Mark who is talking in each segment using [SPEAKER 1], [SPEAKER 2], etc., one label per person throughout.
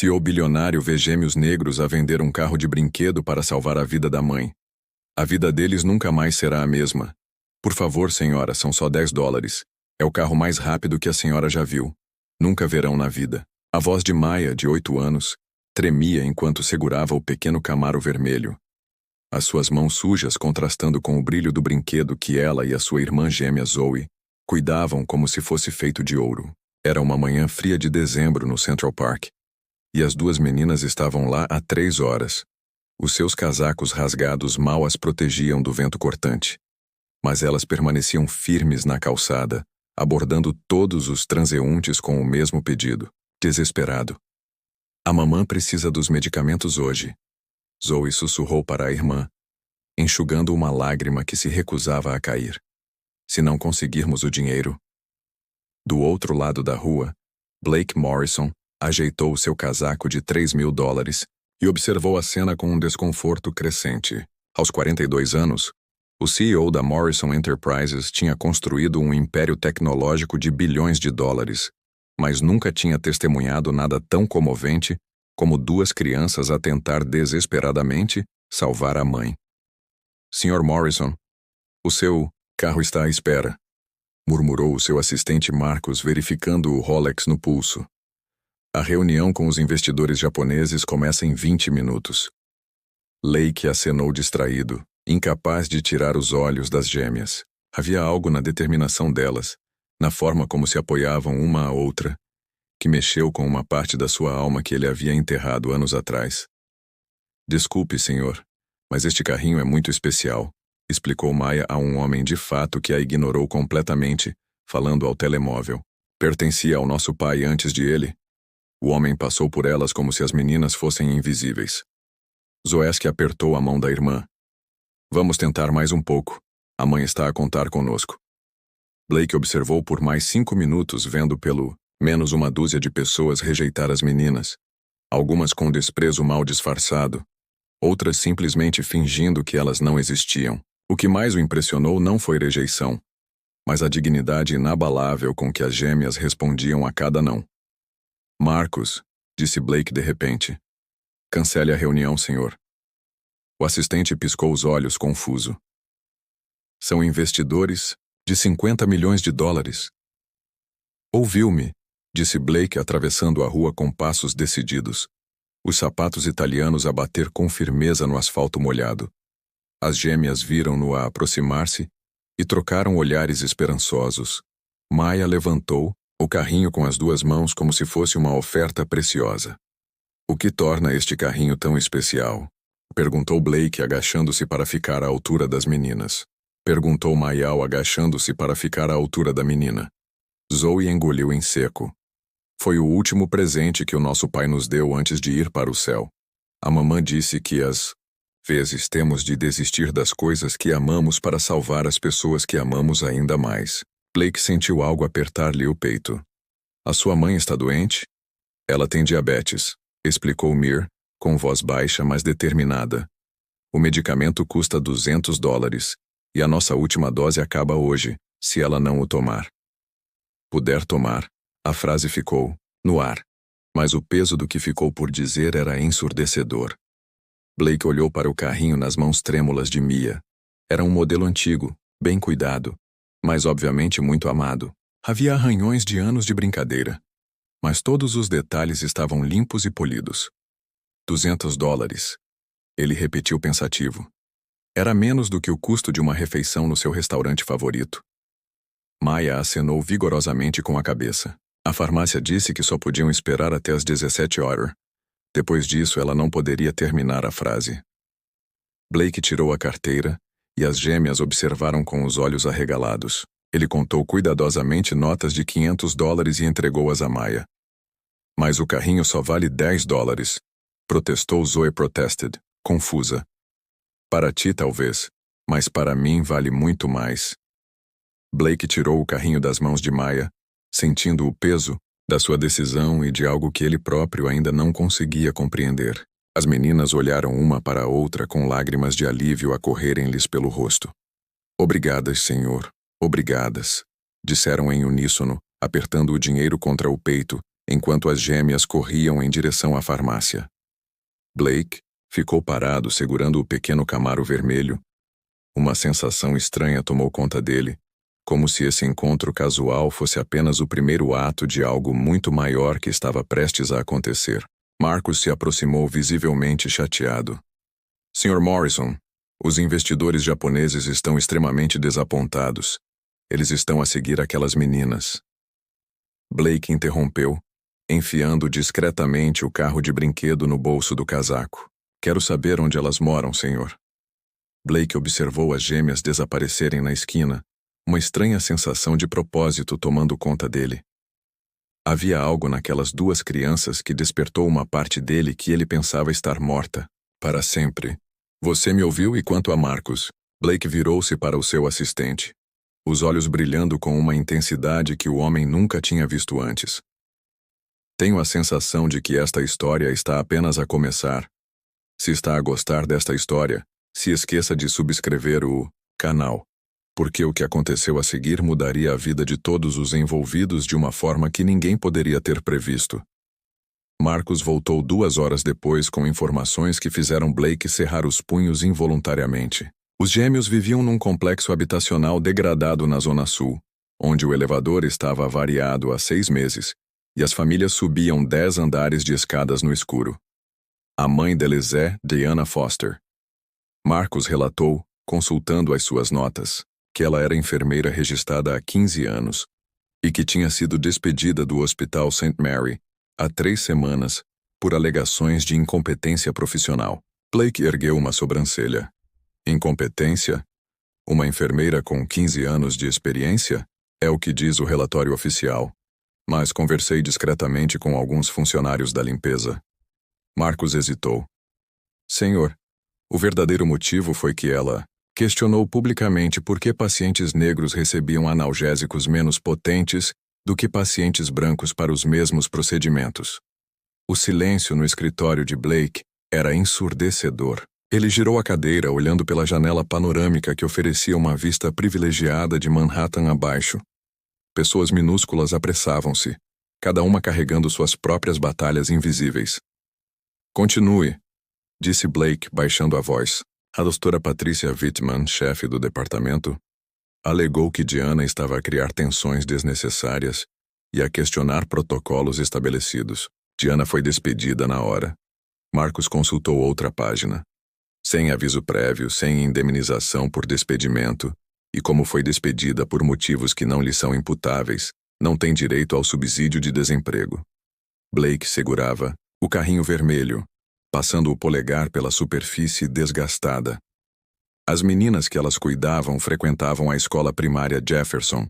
[SPEAKER 1] CEO bilionário vê gêmeos negros a vender um carro de brinquedo para salvar a vida da mãe. A vida deles nunca mais será a mesma. Por favor, senhora, são só $10. É o carro mais rápido que a senhora já viu. Nunca verão na vida. A voz de Maya, de 8 anos, tremia enquanto segurava o pequeno Camaro vermelho. As suas mãos sujas contrastando com o brilho do brinquedo que ela e a sua irmã gêmea Zoe cuidavam como se fosse feito de ouro. Era uma manhã fria de dezembro no Central Park. E as duas meninas estavam lá há 3 horas. Os seus casacos rasgados mal as protegiam do vento cortante. Mas elas permaneciam firmes na calçada, abordando todos os transeuntes com o mesmo pedido, desesperado. A mamã precisa dos medicamentos hoje. Zoe sussurrou para a irmã, enxugando uma lágrima que se recusava a cair. Se não conseguirmos o dinheiro. Do outro lado da rua, Blake Morrison ajeitou seu casaco de $3.000 e observou a cena com um desconforto crescente. Aos 42 anos, o CEO da Morrison Enterprises tinha construído um império tecnológico de bilhões de dólares, mas nunca tinha testemunhado nada tão comovente como 2 crianças a tentar desesperadamente salvar a mãe. Sr. Morrison, o seu carro está à espera, murmurou o seu assistente Marcos, verificando o Rolex no pulso. A reunião com os investidores japoneses começa em 20 minutos. Lake acenou distraído, incapaz de tirar os olhos das gêmeas. Havia algo na determinação delas, na forma como se apoiavam uma à outra, que mexeu com uma parte da sua alma que ele havia enterrado anos atrás. Desculpe, senhor, mas este carrinho é muito especial, explicou Maya a um homem de fato que a ignorou completamente, falando ao telemóvel. Pertencia ao nosso pai antes de ele. O homem passou por elas como se as meninas fossem invisíveis. Zoeski apertou a mão da irmã. Vamos tentar mais um pouco. A mãe está a contar conosco. Blake observou por mais 5 minutos, vendo pelo menos uma dúzia de pessoas rejeitar as meninas. Algumas com desprezo mal disfarçado. Outras simplesmente fingindo que elas não existiam. O que mais o impressionou não foi rejeição, mas a dignidade inabalável com que as gêmeas respondiam a cada não. Marcos, disse Blake de repente. Cancele a reunião, senhor. O assistente piscou os olhos, confuso. São investidores de $50 milhões. Ouviu-me, disse Blake atravessando a rua com passos decididos, os sapatos italianos a bater com firmeza no asfalto molhado. As gêmeas viram-no a aproximar-se e trocaram olhares esperançosos. Maya levantou o carrinho com as 2 mãos como se fosse uma oferta preciosa. O que torna este carrinho tão especial? Perguntou Blake, agachando-se para ficar à altura das meninas. Perguntou Mayal, agachando-se para ficar à altura da menina. Zoe engoliu em seco. Foi o último presente que o nosso pai nos deu antes de ir para o céu. A mamã disse que às vezes temos de desistir das coisas que amamos para salvar as pessoas que amamos ainda mais. Blake sentiu algo apertar-lhe o peito. A sua mãe está doente? Ela tem diabetes, explicou Mir, com voz baixa mas determinada. O medicamento custa $200, e a nossa última dose acaba hoje, se ela não o tomar. Puder tomar, a frase ficou no ar, mas o peso do que ficou por dizer era ensurdecedor. Blake olhou para o carrinho nas mãos trêmulas de Mia. Era um modelo antigo, bem cuidado, mas obviamente muito amado. Havia arranhões de anos de brincadeira, mas todos os detalhes estavam limpos e polidos. $200. Ele repetiu pensativo. Era menos do que o custo de uma refeição no seu restaurante favorito. Maya acenou vigorosamente com a cabeça. A farmácia disse que só podiam esperar até as 17 horas. Depois disso, ela não poderia terminar a frase. Blake tirou a carteira e as gêmeas observaram com os olhos arregalados. Ele contou cuidadosamente notas de $500 e entregou-as a Maya. Mas o carrinho só vale $10, protestou Zoe protested, confusa. Para ti talvez, mas para mim vale muito mais. Blake tirou o carrinho das mãos de Maya, sentindo o peso da sua decisão e de algo que ele próprio ainda não conseguia compreender. As meninas olharam uma para a outra com lágrimas de alívio a correrem-lhes pelo rosto. Obrigadas, senhor, obrigadas, disseram em uníssono, apertando o dinheiro contra o peito enquanto as gêmeas corriam em direção à farmácia. Blake ficou parado segurando o pequeno Camaro vermelho. Uma sensação estranha tomou conta dele, como se esse encontro casual fosse apenas o primeiro ato de algo muito maior que estava prestes a acontecer. Marcus se aproximou visivelmente chateado. Sr. Morrison, os investidores japoneses estão extremamente desapontados. Eles estão a seguir aquelas meninas. Blake interrompeu, enfiando discretamente o carro de brinquedo no bolso do casaco. Quero saber onde elas moram, senhor. Blake observou as gêmeas desaparecerem na esquina, uma estranha sensação de propósito tomando conta dele. Havia algo naquelas duas crianças que despertou uma parte dele que ele pensava estar morta, para sempre. Você me ouviu? E quanto a Marcus? Blake virou-se para o seu assistente, os olhos brilhando com uma intensidade que o homem nunca tinha visto antes. Tenho a sensação de que esta história está apenas a começar. Se está a gostar desta história, se esqueça de subscrever o canal, porque o que aconteceu a seguir mudaria a vida de todos os envolvidos de uma forma que ninguém poderia ter previsto. Marcus voltou 2 horas depois com informações que fizeram Blake cerrar os punhos involuntariamente. Os gêmeos viviam num complexo habitacional degradado na Zona Sul, onde o elevador estava avariado há 6 meses, e as famílias subiam 10 andares de escadas no escuro. A mãe deles é Diana Foster. Marcus relatou, consultando as suas notas, que ela era enfermeira registrada há 15 anos e que tinha sido despedida do Hospital St. Mary há 3 semanas por alegações de incompetência profissional. Blake ergueu uma sobrancelha. Incompetência? Uma enfermeira com 15 anos de experiência? É o que diz o relatório oficial. Mas conversei discretamente com alguns funcionários da limpeza. Marcus hesitou. Senhor, o verdadeiro motivo foi que ela questionou publicamente por que pacientes negros recebiam analgésicos menos potentes do que pacientes brancos para os mesmos procedimentos. O silêncio no escritório de Blake era ensurdecedor. Ele girou a cadeira olhando pela janela panorâmica que oferecia uma vista privilegiada de Manhattan abaixo. Pessoas minúsculas apressavam-se, cada uma carregando suas próprias batalhas invisíveis. Continue, disse Blake, baixando a voz. A doutora Patricia Wittmann, chefe do departamento, alegou que Diana estava a criar tensões desnecessárias e a questionar protocolos estabelecidos. Diana foi despedida na hora. Marcus consultou outra página. Sem aviso prévio, sem indemnização por despedimento, e como foi despedida por motivos que não lhe são imputáveis, não tem direito ao subsídio de desemprego. Blake segurava o carrinho vermelho, passando o polegar pela superfície desgastada. As meninas que elas cuidavam frequentavam a escola primária Jefferson.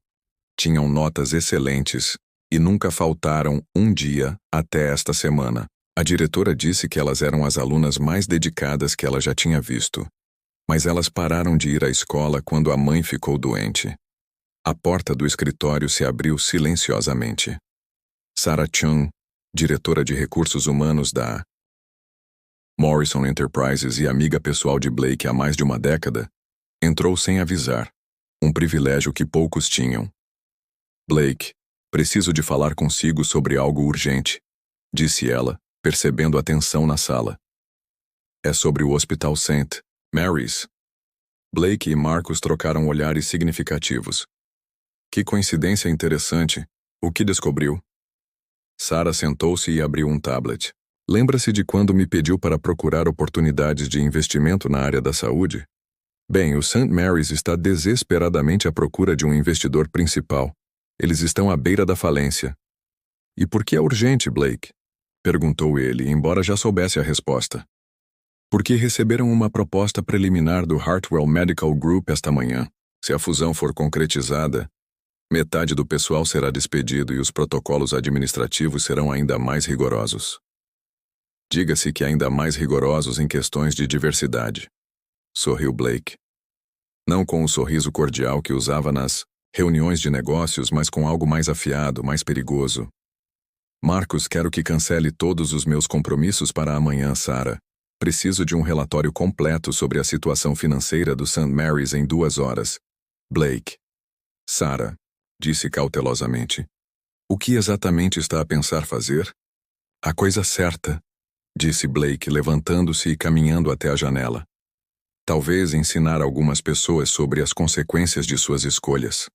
[SPEAKER 1] Tinham notas excelentes e nunca faltaram um dia até esta semana. A diretora disse que elas eram as alunas mais dedicadas que ela já tinha visto. Mas elas pararam de ir à escola quando a mãe ficou doente. A porta do escritório se abriu silenciosamente. Sarah Chung, diretora de recursos humanos da Morrison Enterprises e amiga pessoal de Blake há mais de uma década, entrou sem avisar, um privilégio que poucos tinham. Blake, preciso de falar consigo sobre algo urgente, disse ela, percebendo a tensão na sala. É sobre o Hospital St. Mary's. Blake e Marcus trocaram olhares significativos. Que coincidência interessante. O que descobriu? Sarah sentou-se e abriu um tablet. Lembra-se de quando me pediu para procurar oportunidades de investimento na área da saúde? Bem, o St. Mary's está desesperadamente à procura de um investidor principal. Eles estão à beira da falência. E por que é urgente, Blake? Perguntou ele, embora já soubesse a resposta. Porque receberam uma proposta preliminar do Hartwell Medical Group esta manhã. Se a fusão for concretizada, metade do pessoal será despedido e os protocolos administrativos serão ainda mais rigorosos. Diga-se que ainda mais rigorosos em questões de diversidade. Sorriu Blake. Não com o sorriso cordial que usava nas reuniões de negócios, mas com algo mais afiado, mais perigoso. Marcus, quero que cancele todos os meus compromissos para amanhã, Sarah. Preciso de um relatório completo sobre a situação financeira do St. Mary's em 2 horas. Blake. Sarah, disse cautelosamente. O que exatamente está a pensar fazer? A coisa certa, disse Blake, levantando-se e caminhando até a janela. Talvez ensinar algumas pessoas sobre as consequências de suas escolhas.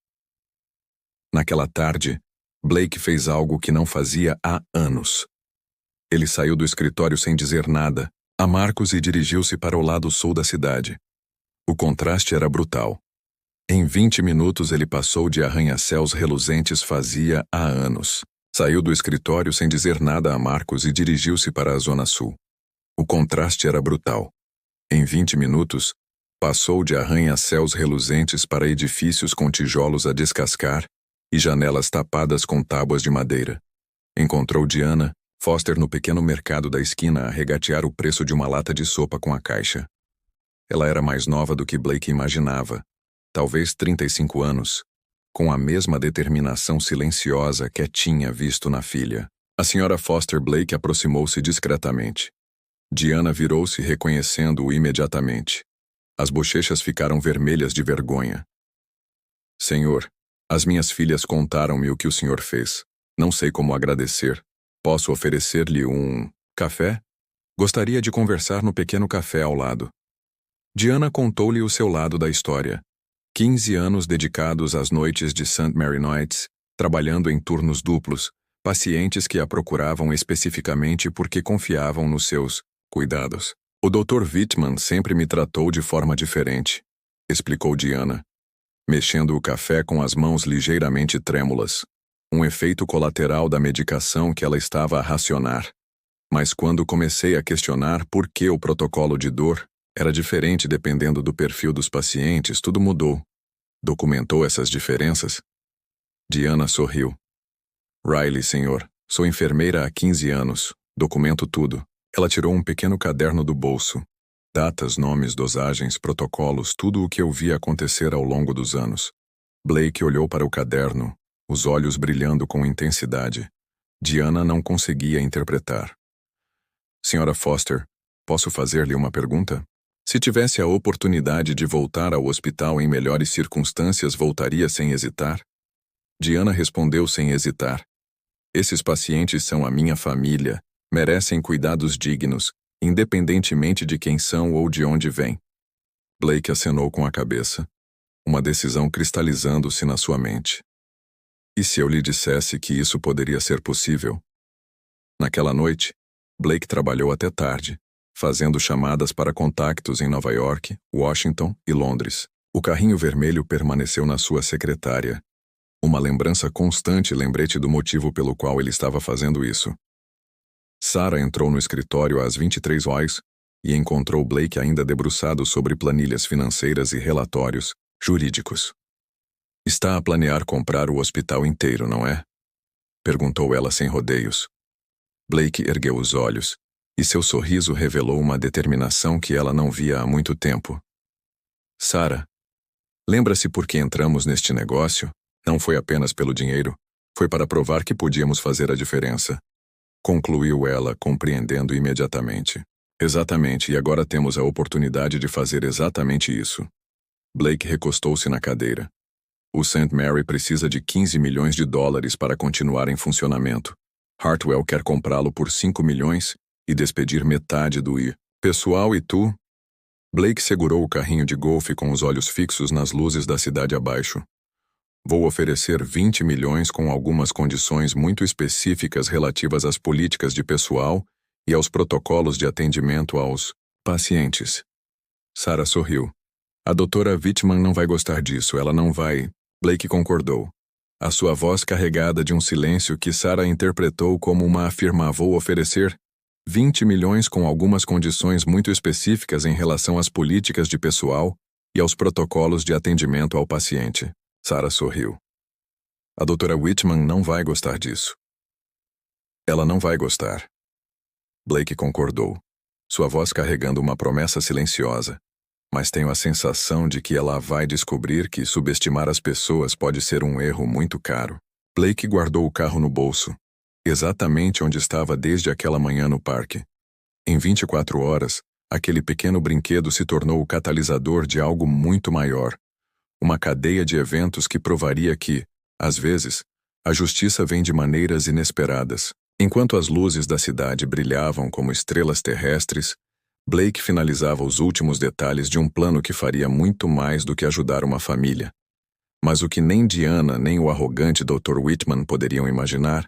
[SPEAKER 1] Naquela tarde, Blake fez algo que não fazia há anos. Ele saiu do escritório sem dizer nada a Marcos e dirigiu-se para o lado sul da cidade. O contraste era brutal. Em 20 minutos ele passou de arranha-céus reluzentes fazia há anos. Saiu do escritório sem dizer nada a Marcos e dirigiu-se para a zona sul. O contraste era brutal. Em 20 minutos, passou de arranha-céus reluzentes para edifícios com tijolos a descascar e janelas tapadas com tábuas de madeira. Encontrou Diana Foster no pequeno mercado da esquina a regatear o preço de uma lata de sopa com a caixa. Ela era mais nova do que Blake imaginava, talvez 35 anos, com a mesma determinação silenciosa que tinha visto na filha. A senhora Foster Blake aproximou-se discretamente. Diana virou-se reconhecendo-o imediatamente. As bochechas ficaram vermelhas de vergonha. Senhor, as minhas filhas contaram-me o que o senhor fez. Não sei como agradecer. Posso oferecer-lhe um café? Gostaria de conversar no pequeno café ao lado. Diana contou-lhe o seu lado da história. 15 anos dedicados às noites de St. Mary Nights, trabalhando em turnos duplos, pacientes que a procuravam especificamente porque confiavam nos seus cuidados. O Dr. Whitman sempre me tratou de forma diferente, explicou Diana, mexendo o café com as mãos ligeiramente trêmulas. Um efeito colateral da medicação que ela estava a racionar. Mas quando comecei a questionar por que o protocolo de dor era diferente dependendo do perfil dos pacientes, tudo mudou. Documentou essas diferenças? Diana sorriu. Riley, senhor, sou enfermeira há 15 anos. Documento tudo. Ela tirou um pequeno caderno do bolso. Datas, nomes, dosagens, protocolos, tudo o que eu vi acontecer ao longo dos anos. Blake olhou para o caderno, os olhos brilhando com intensidade. Diana não conseguia interpretar. Senhora Foster, posso fazer-lhe uma pergunta? Se tivesse a oportunidade de voltar ao hospital em melhores circunstâncias, voltaria sem hesitar? Diana respondeu sem hesitar. Esses pacientes são a minha família, merecem cuidados dignos, independentemente de quem são ou de onde vêm. Blake acenou com a cabeça, uma decisão cristalizando-se na sua mente. E se eu lhe dissesse que isso poderia ser possível? Naquela noite, Blake trabalhou até tarde, fazendo chamadas para contactos em Nova York, Washington e Londres. O carrinho vermelho permaneceu na sua secretária. Uma lembrança constante, lembrete do motivo pelo qual ele estava fazendo isso. Sarah entrou no escritório às 23 horas e encontrou Blake ainda debruçado sobre planilhas financeiras e relatórios jurídicos. Está a planear comprar o hospital inteiro, não é? Perguntou ela sem rodeios. Blake ergueu os olhos, e seu sorriso revelou uma determinação que ela não via há muito tempo. Sarah, lembra-se por que entramos neste negócio? Não foi apenas pelo dinheiro, foi para provar que podíamos fazer a diferença. Concluiu ela, compreendendo imediatamente. Exatamente, e agora temos a oportunidade de fazer exatamente isso. Blake recostou-se na cadeira. O St. Mary precisa de 15 milhões de dólares para continuar em funcionamento. Hartwell quer comprá-lo por 5 milhões e despedir metade do pessoal e tu? Blake segurou o carrinho de golfe com os olhos fixos nas luzes da cidade abaixo. Vou oferecer 20 milhões com algumas condições muito específicas relativas às políticas de pessoal e aos protocolos de atendimento aos pacientes. Sarah sorriu. A doutora Whitman não vai gostar disso, ela não vai... Blake concordou. A sua voz carregada de um silêncio que Sarah interpretou como uma afirma: vou oferecer 20 milhões com algumas condições muito específicas em relação às políticas de pessoal e aos protocolos de atendimento ao paciente. Sarah sorriu. A doutora Whitman não vai gostar disso. Ela não vai gostar. Blake concordou, sua voz carregando uma promessa silenciosa. Mas tenho a sensação de que ela vai descobrir que subestimar as pessoas pode ser um erro muito caro. Blake guardou o carro no bolso, exatamente onde estava desde aquela manhã no parque. Em 24 horas, aquele pequeno brinquedo se tornou o catalisador de algo muito maior. Uma cadeia de eventos que provaria que, às vezes, A justiça vem de maneiras inesperadas. Enquanto as luzes da cidade brilhavam como estrelas terrestres, Blake finalizava os últimos detalhes de um plano que faria muito mais do que ajudar uma família. Mas o que nem Diana nem o arrogante Dr. Whitman poderiam imaginar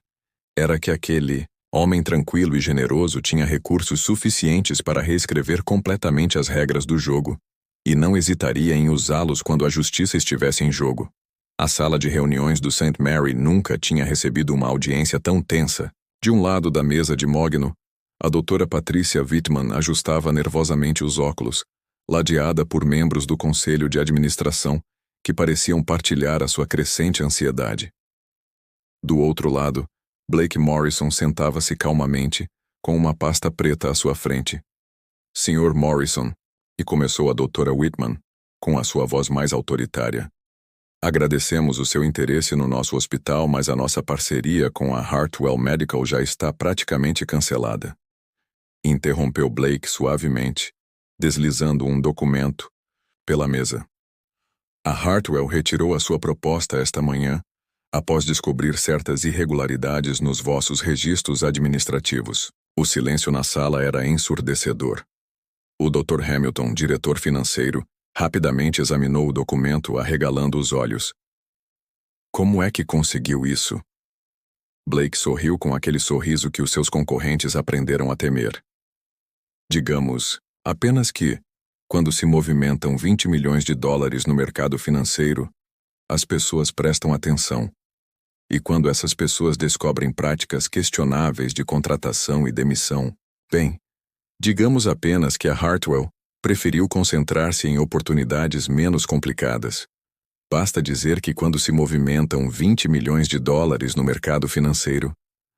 [SPEAKER 1] era que aquele homem tranquilo e generoso tinha recursos suficientes para reescrever completamente as regras do jogo, e não hesitaria em usá-los quando a justiça estivesse em jogo. A sala de reuniões do St. Mary nunca tinha recebido uma audiência tão tensa. De um lado da mesa de mogno, a doutora Patricia Whitman ajustava nervosamente os óculos, ladeada por membros do conselho de administração que pareciam partilhar a sua crescente ansiedade. Do outro lado, Blake Morrison sentava-se calmamente, com uma pasta preta à sua frente. Sr. Morrison, e começou a doutora Whitman, com a sua voz mais autoritária. Agradecemos o seu interesse no nosso hospital, mas a nossa parceria com a Hartwell Medical já está praticamente cancelada. Interrompeu Blake suavemente, deslizando um documento pela mesa. A Hartwell retirou a sua proposta esta manhã, após descobrir certas irregularidades nos vossos registros administrativos. O silêncio na sala era ensurdecedor. O Dr. Hamilton, diretor financeiro, rapidamente examinou o documento, arregalando os olhos. Como é que conseguiu isso? Blake sorriu com aquele sorriso que os seus concorrentes aprenderam a temer. Digamos, apenas que, quando se movimentam 20 milhões de dólares no mercado financeiro, as pessoas prestam atenção. E quando essas pessoas descobrem práticas questionáveis de contratação e demissão, bem, digamos apenas que a Hartwell preferiu concentrar-se em oportunidades menos complicadas. Basta dizer que quando se movimentam 20 milhões de dólares no mercado financeiro,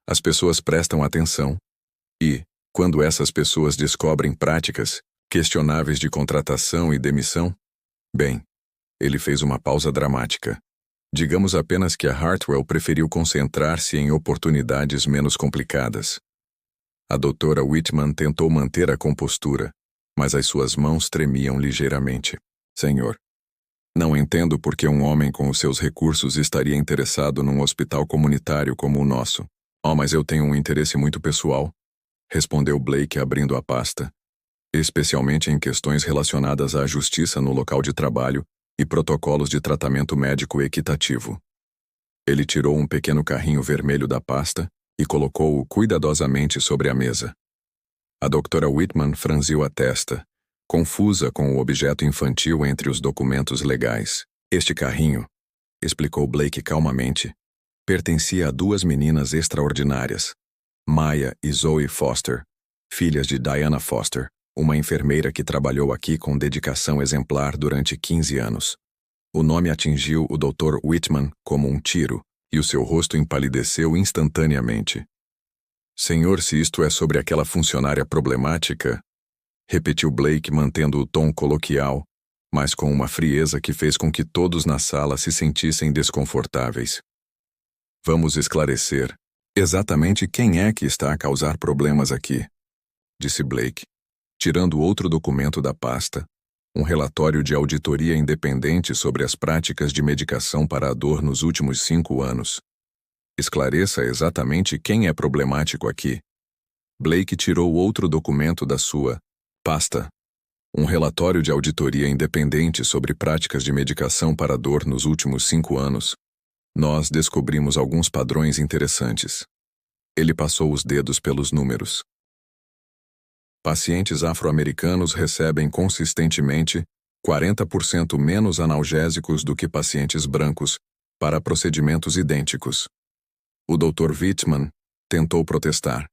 [SPEAKER 1] as pessoas prestam atenção. E, quando essas pessoas descobrem práticas questionáveis de contratação e demissão, bem, ele fez uma pausa dramática. Digamos apenas que a Hartwell preferiu concentrar-se em oportunidades menos complicadas. A doutora Whitman tentou manter a compostura, mas as suas mãos tremiam ligeiramente. Senhor, não entendo por que um homem com os seus recursos estaria interessado num hospital comunitário como o nosso. Oh, mas eu tenho um interesse muito pessoal, respondeu Blake abrindo a pasta, especialmente em questões relacionadas à justiça no local de trabalho e protocolos de tratamento médico equitativo. Ele tirou um pequeno carrinho vermelho da pasta e colocou-o cuidadosamente sobre a mesa. A doutora Whitman franziu a testa, confusa com o objeto infantil entre os documentos legais. Este carrinho, explicou Blake calmamente, pertencia a duas meninas extraordinárias, Maya e Zoe Foster, filhas de Diana Foster, uma enfermeira que trabalhou aqui com dedicação exemplar durante 15 anos. O nome atingiu o Dr. Whitman como um tiro, e o seu rosto empalideceu instantaneamente. Senhor, se isto é sobre aquela funcionária problemática, repetiu Blake mantendo o tom coloquial, mas com uma frieza que fez com que todos na sala se sentissem desconfortáveis. Vamos esclarecer exatamente quem é que está a causar problemas aqui, disse Blake, tirando outro documento da pasta, um relatório de auditoria independente sobre as práticas de medicação para a dor nos últimos 5 anos. Esclareça exatamente quem é problemático aqui. Blake tirou outro documento da sua pasta, um relatório de auditoria independente sobre práticas de medicação para a dor nos últimos 5 anos. Nós descobrimos alguns padrões interessantes. Ele passou os dedos pelos números. Pacientes afro-americanos recebem consistentemente 40% menos analgésicos do que pacientes brancos para procedimentos idênticos. O Dr. Whitman tentou protestar.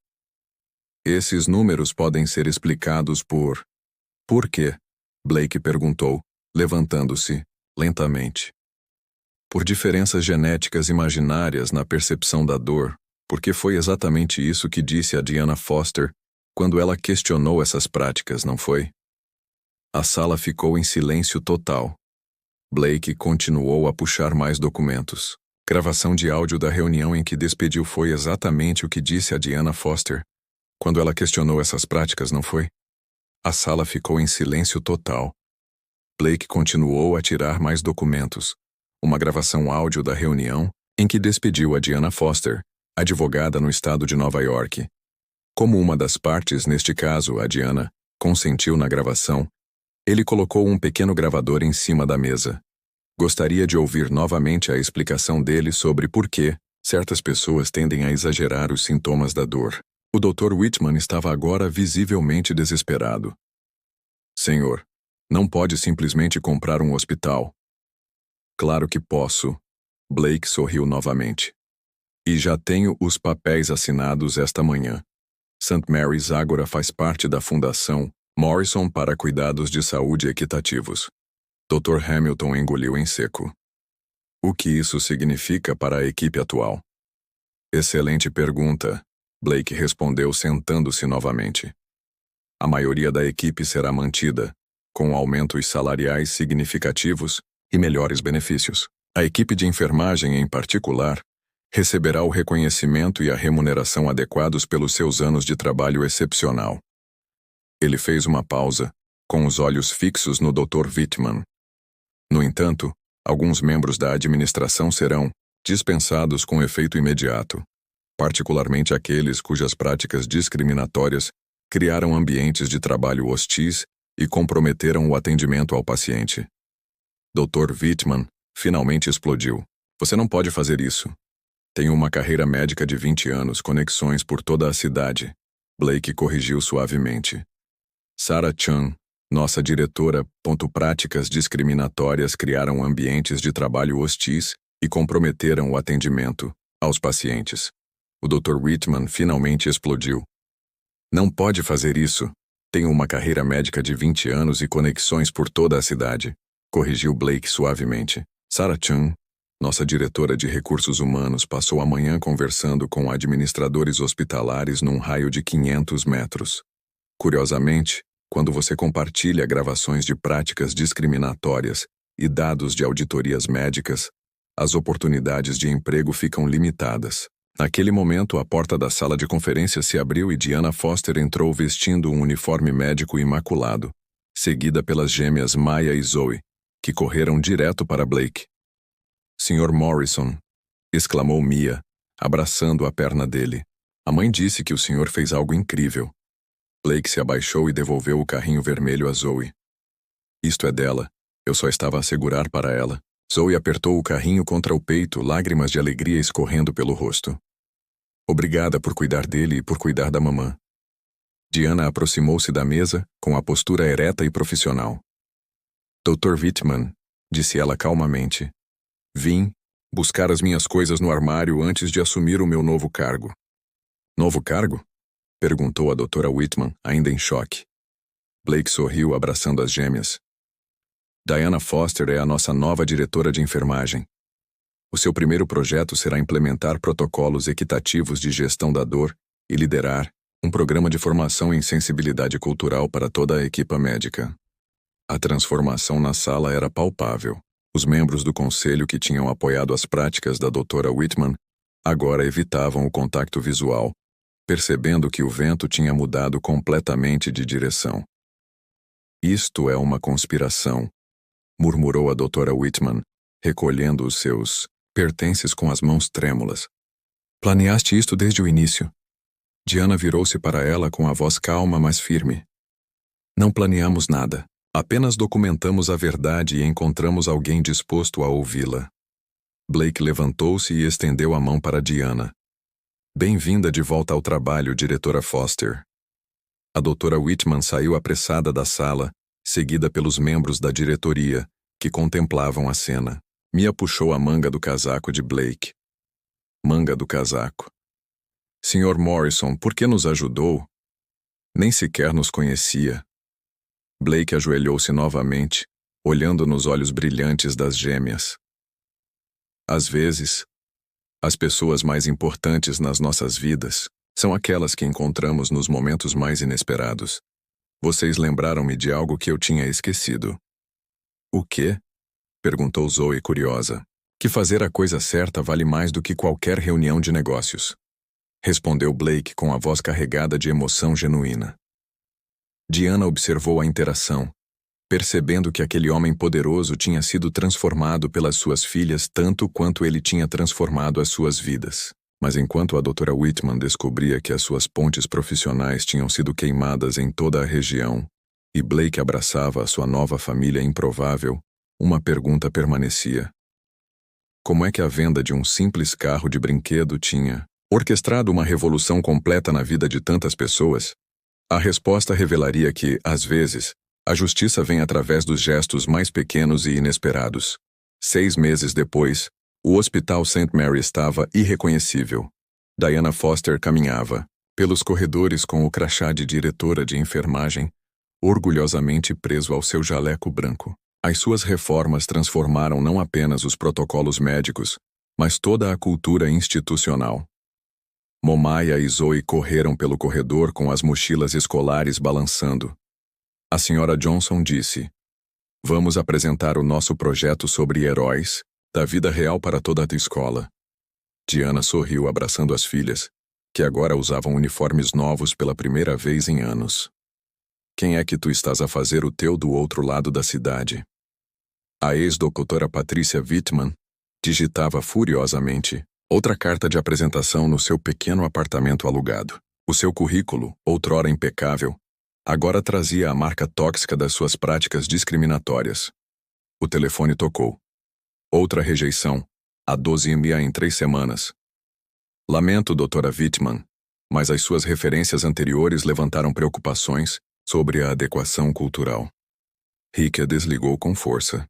[SPEAKER 1] Esses números podem ser explicados por... Por quê? Blake perguntou, levantando-se, lentamente. Por diferenças genéticas imaginárias na percepção da dor, porque foi exatamente isso que disse a Diana Foster quando ela questionou essas práticas, não foi? A sala ficou em silêncio total. Blake continuou a puxar mais documentos. Gravação de áudio da reunião em que despediu foi exatamente o que disse a Diana Foster quando ela questionou essas práticas, não foi? A sala ficou em silêncio total. Blake continuou a tirar mais documentos. Uma gravação áudio da reunião em que despediu a Diana Foster, advogada no estado de Nova York. Como uma das partes, neste caso, a Diana, consentiu na gravação, ele colocou um pequeno gravador em cima da mesa. Gostaria de ouvir novamente a explicação dele sobre por que certas pessoas tendem a exagerar os sintomas da dor. O Dr. Whitman estava agora visivelmente desesperado. Senhor, não pode simplesmente comprar um hospital. Claro que posso. Blake sorriu novamente. E já tenho os papéis assinados esta manhã. St. Mary's agora faz parte da Fundação Morrison para Cuidados de Saúde Equitativos. Dr. Hamilton engoliu em seco. O que isso significa para a equipe atual? Excelente pergunta, Blake respondeu sentando-se novamente. A maioria da equipe será mantida, com aumentos salariais significativos e melhores benefícios. A equipe de enfermagem, em particular, receberá o reconhecimento e a remuneração adequados pelos seus anos de trabalho excepcional. Ele fez uma pausa, com os olhos fixos no Dr. Whitman. No entanto, alguns membros da administração serão dispensados com efeito imediato, particularmente aqueles cujas práticas discriminatórias criaram ambientes de trabalho hostis e comprometeram o atendimento ao paciente. Dr. Whitman finalmente explodiu. Você não pode fazer isso. Tenho uma carreira médica de 20 anos, conexões por toda a cidade. Blake corrigiu suavemente. Sarah Chan, nossa diretora, práticas discriminatórias criaram ambientes de trabalho hostis e comprometeram o atendimento aos pacientes. O Dr. Whitman finalmente explodiu. Não pode fazer isso. Tenho uma carreira médica de 20 anos e conexões por toda a cidade. Corrigiu Blake suavemente. Sarah Chan, nossa diretora de recursos humanos, passou a manhã conversando com administradores hospitalares num raio de 500 metros. Curiosamente, quando você compartilha gravações de práticas discriminatórias e dados de auditorias médicas, as oportunidades de emprego ficam limitadas. Naquele momento, a porta da sala de conferência se abriu e Diana Foster entrou vestindo um uniforme médico imaculado, seguida pelas gêmeas Maya e Zoe, que correram direto para Blake. Sr. Morrison, exclamou Mia, abraçando a perna dele. A mãe disse que o senhor fez algo incrível. Blake se abaixou e devolveu o carrinho vermelho a Zoe. Isto é dela. Eu só estava a segurar para ela. Zoe apertou o carrinho contra o peito, lágrimas de alegria escorrendo pelo rosto. Obrigada por cuidar dele e por cuidar da mamã. Diana aproximou-se da mesa, com a postura ereta e profissional. Dr. Whitman, disse ela calmamente. Vim buscar as minhas coisas no armário antes de assumir o meu novo cargo. Novo cargo? Perguntou a Dra. Whitman, ainda em choque. Blake sorriu, abraçando as gêmeas. Diana Foster é a nossa nova diretora de enfermagem. O seu primeiro projeto será implementar protocolos equitativos de gestão da dor e liderar um programa de formação em sensibilidade cultural para toda a equipa médica. A transformação na sala era palpável. Os membros do conselho que tinham apoiado as práticas da Dra. Whitman agora evitavam o contato visual, percebendo que o vento tinha mudado completamente de direção. Isto é uma conspiração, murmurou a Dra. Whitman, recolhendo os seus pertences com as mãos trêmulas. Planeaste isto desde o início. Diana virou-se para ela com a voz calma, mas firme. Não planeamos nada. Apenas documentamos a verdade e encontramos alguém disposto a ouvi-la. Blake levantou-se e estendeu a mão para Diana. Bem-vinda de volta ao trabalho, diretora Foster. A Dra. Whitman saiu apressada da sala, seguida pelos membros da diretoria, que contemplavam a cena. Mia puxou a manga do casaco de Blake. Manga do casaco. Sr. Morrison, por que nos ajudou? Nem sequer nos conhecia. Blake ajoelhou-se novamente, olhando nos olhos brilhantes das gêmeas. Às vezes, as pessoas mais importantes nas nossas vidas são aquelas que encontramos nos momentos mais inesperados. Vocês lembraram-me de algo que eu tinha esquecido. O quê? Perguntou Zoe curiosa. Que fazer a coisa certa vale mais do que qualquer reunião de negócios. Respondeu Blake com a voz carregada de emoção genuína. Diana observou a interação, percebendo que aquele homem poderoso tinha sido transformado pelas suas filhas tanto quanto ele tinha transformado as suas vidas. Mas enquanto a Dra. Whitman descobria que as suas pontes profissionais tinham sido queimadas em toda a região, e Blake abraçava a sua nova família improvável, uma pergunta permanecia. Como é que a venda de um simples carro de brinquedo tinha orquestrado uma revolução completa na vida de tantas pessoas? A resposta revelaria que, às vezes, a justiça vem através dos gestos mais pequenos e inesperados. 6 meses depois, o Hospital St. Mary estava irreconhecível. Diana Foster caminhava pelos corredores com o crachá de diretora de enfermagem, orgulhosamente preso ao seu jaleco branco. As suas reformas transformaram não apenas os protocolos médicos, mas toda a cultura institucional. Momaya e Zoe correram pelo corredor com as mochilas escolares balançando. A Sra. Johnson disse: "Vamos apresentar o nosso projeto sobre heróis, da vida real para toda a escola." Diana sorriu abraçando as filhas, que agora usavam uniformes novos pela primeira vez em anos. "Quem é que tu estás a fazer o teu do outro lado da cidade?" A ex-doutora Patrícia Whitman digitava furiosamente outra carta de apresentação no seu pequeno apartamento alugado. O seu currículo, outrora impecável, agora trazia a marca tóxica das suas práticas discriminatórias. O telefone tocou. Outra rejeição, a 12 mil em 3 semanas. "Lamento, doutora Whitman, mas as suas referências anteriores levantaram preocupações sobre a adequação cultural." Rick a desligou com força.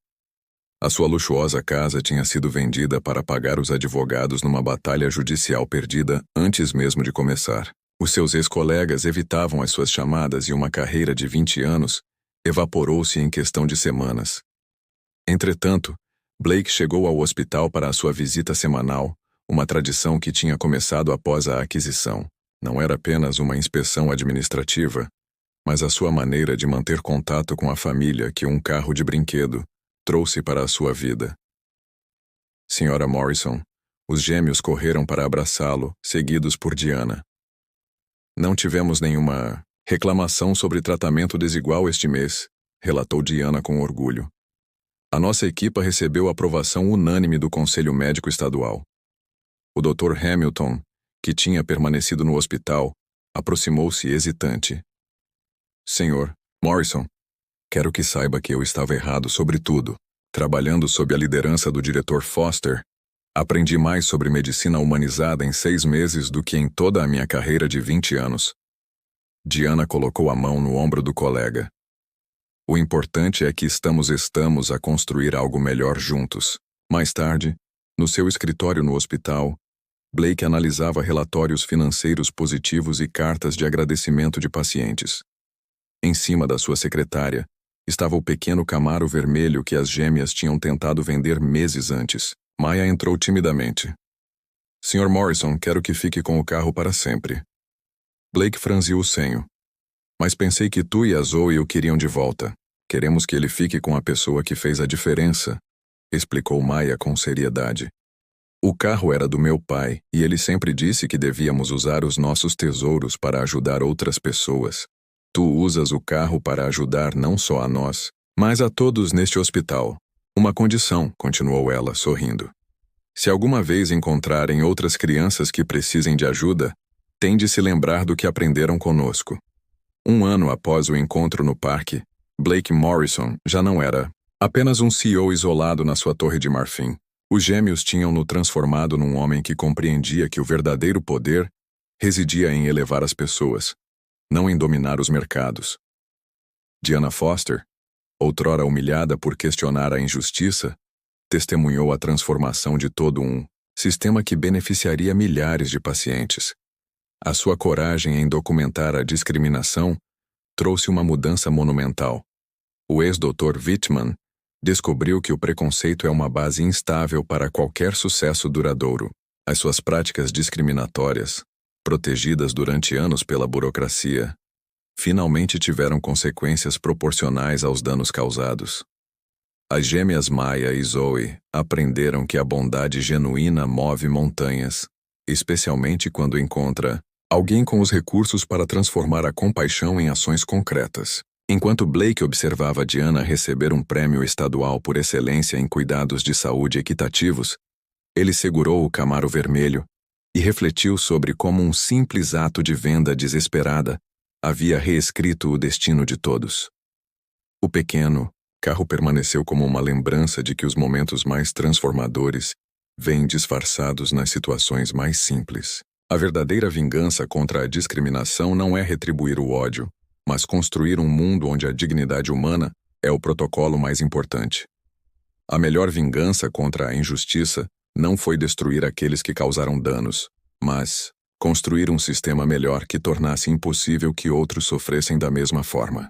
[SPEAKER 1] A sua luxuosa casa tinha sido vendida para pagar os advogados numa batalha judicial perdida antes mesmo de começar. Os seus ex-colegas evitavam as suas chamadas e uma carreira de 20 anos evaporou-se em questão de semanas. Entretanto, Blake chegou ao hospital para a sua visita semanal, uma tradição que tinha começado após a aquisição. Não era apenas uma inspeção administrativa, mas a sua maneira de manter contato com a família que um carro de brinquedo trouxe para a sua vida. "Sra. Morrison." Os gêmeos correram para abraçá-lo, seguidos por Diana. "Não tivemos nenhuma reclamação sobre tratamento desigual este mês", relatou Diana com orgulho. "A nossa equipa recebeu aprovação unânime do Conselho Médico Estadual." O Dr. Hamilton, que tinha permanecido no hospital, aproximou-se hesitante. "Sr. Morrison, quero que saiba que eu estava errado sobre tudo. Trabalhando sob a liderança do diretor Foster, aprendi mais sobre medicina humanizada em 6 meses do que em toda a minha carreira de 20 anos. Diana colocou a mão no ombro do colega. "O importante é que estamos a construir algo melhor juntos." Mais tarde, no seu escritório no hospital, Blake analisava relatórios financeiros positivos e cartas de agradecimento de pacientes. Em cima da sua secretária, estava o pequeno Camaro vermelho que as gêmeas tinham tentado vender meses antes. Maya entrou timidamente. "Sr. Morrison, quero que fique com o carro para sempre." Blake franziu o senho. "Mas pensei que tu e a Zoe o queriam de volta. Queremos que ele fique com a pessoa que fez a diferença", explicou Maya com seriedade. "O carro era do meu pai e ele sempre disse que devíamos usar os nossos tesouros para ajudar outras pessoas. Tu usas o carro para ajudar não só a nós, mas a todos neste hospital. Uma condição", continuou ela, sorrindo. "Se alguma vez encontrarem outras crianças que precisem de ajuda, têm de se lembrar do que aprenderam conosco." 1 ano após o encontro no parque, Blake Morrison já não era apenas um CEO isolado na sua torre de marfim. Os gêmeos tinham-no transformado num homem que compreendia que o verdadeiro poder residia em elevar as pessoas, não em dominar os mercados. Diana Foster, outrora humilhada por questionar a injustiça, testemunhou a transformação de todo um sistema que beneficiaria milhares de pacientes. A sua coragem em documentar a discriminação trouxe uma mudança monumental. O ex-Dr. Whitman descobriu que o preconceito é uma base instável para qualquer sucesso duradouro. As suas práticas discriminatórias, protegidas durante anos pela burocracia, finalmente tiveram consequências proporcionais aos danos causados. As gêmeas Maya e Zoe aprenderam que a bondade genuína move montanhas, especialmente quando encontra alguém com os recursos para transformar a compaixão em ações concretas. Enquanto Blake observava Diana receber um prêmio estadual por excelência em cuidados de saúde equitativos, ele segurou o Camaro vermelho e refletiu sobre como um simples ato de venda desesperada havia reescrito o destino de todos. O pequeno carro permaneceu como uma lembrança de que os momentos mais transformadores vêm disfarçados nas situações mais simples. A verdadeira vingança contra a discriminação não é retribuir o ódio, mas construir um mundo onde a dignidade humana é o protocolo mais importante. A melhor vingança contra a injustiça não foi destruir aqueles que causaram danos, mas construir um sistema melhor que tornasse impossível que outros sofressem da mesma forma.